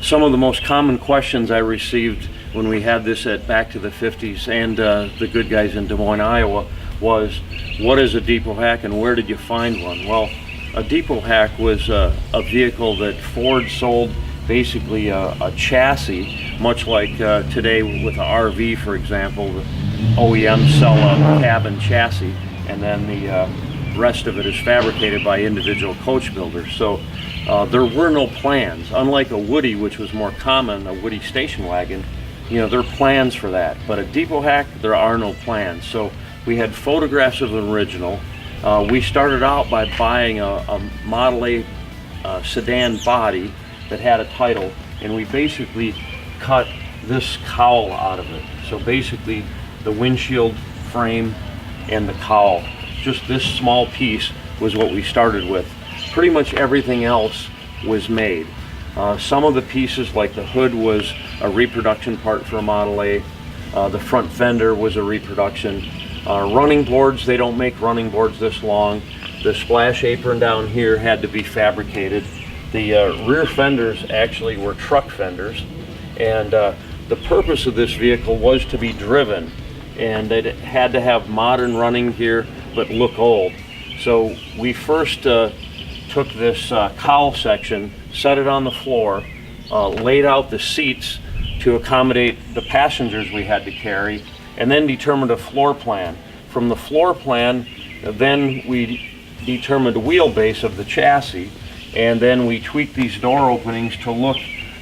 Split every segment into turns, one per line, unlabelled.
Some of the most common questions I received when we had this at Back to the 50s and the good guys in Des Moines, Iowa, was what is a depot hack and where did you find one? Well, a depot hack was a vehicle that Ford sold, basically a chassis, much like today with the RV, for example. The OEMs sell a cabin chassis, and then the rest of it is fabricated by individual coach builders. So there were no plans. Unlike a Woody, which was more common, a Woody station wagon, you know, there are plans for that. But a depot hack, there are no plans. So we had photographs of an original. We started out by buying a Model A sedan body that had a title, and we basically cut this cowl out of it. So basically the windshield frame and the cowl, just this small piece was what we started with. Pretty much everything else was made. Some of the pieces, like the hood, was a reproduction part for a Model A. The front fender was a reproduction. Running boards, they don't make running boards this long. The splash apron down here had to be fabricated. The rear fenders actually were truck fenders, and the purpose of this vehicle was to be driven, and it had to have modern running gear but look old. So we first took this cowl section, set it on the floor, laid out the seats to accommodate the passengers we had to carry, and then determined a floor plan. From the floor plan, then we determined the wheelbase of the chassis, and then we tweaked these door openings to look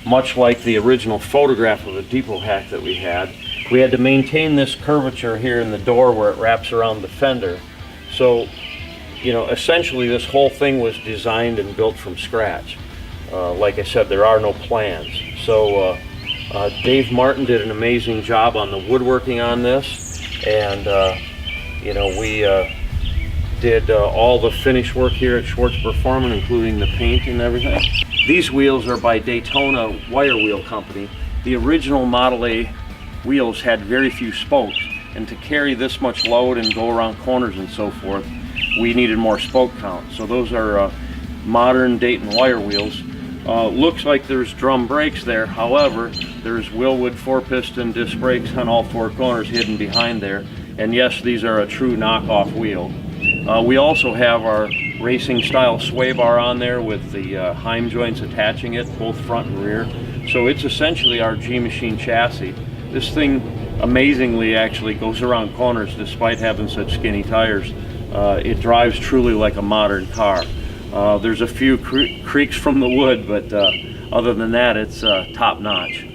much like the original photograph of the depot hack that we had. We had to maintain this curvature here in the door where it wraps around the fender. So, you know, essentially this whole thing was designed and built from scratch. Like I said, there are no plans. So Dave Martin did an amazing job on the woodworking on this, and you know, we did all the finish work here at Schwartz Performance, including the paint and everything. These wheels are by Daytona Wire Wheel Company. The original Model A wheels had very few spokes, and to carry this much load and go around corners and so forth, we needed more spoke count. So those are modern Dayton wire wheels. Looks like there's drum brakes there. However, there's Wilwood 4-piston disc brakes on all four corners hidden behind there. And yes, these are a true knockoff wheel. We also have our racing style sway bar on there with the Heim joints attaching it, both front and rear. So it's essentially our G-Machine chassis. This thing amazingly actually goes around corners despite having such skinny tires. It drives truly like a modern car. There's a few creaks from the wood, but other than that, it's top notch.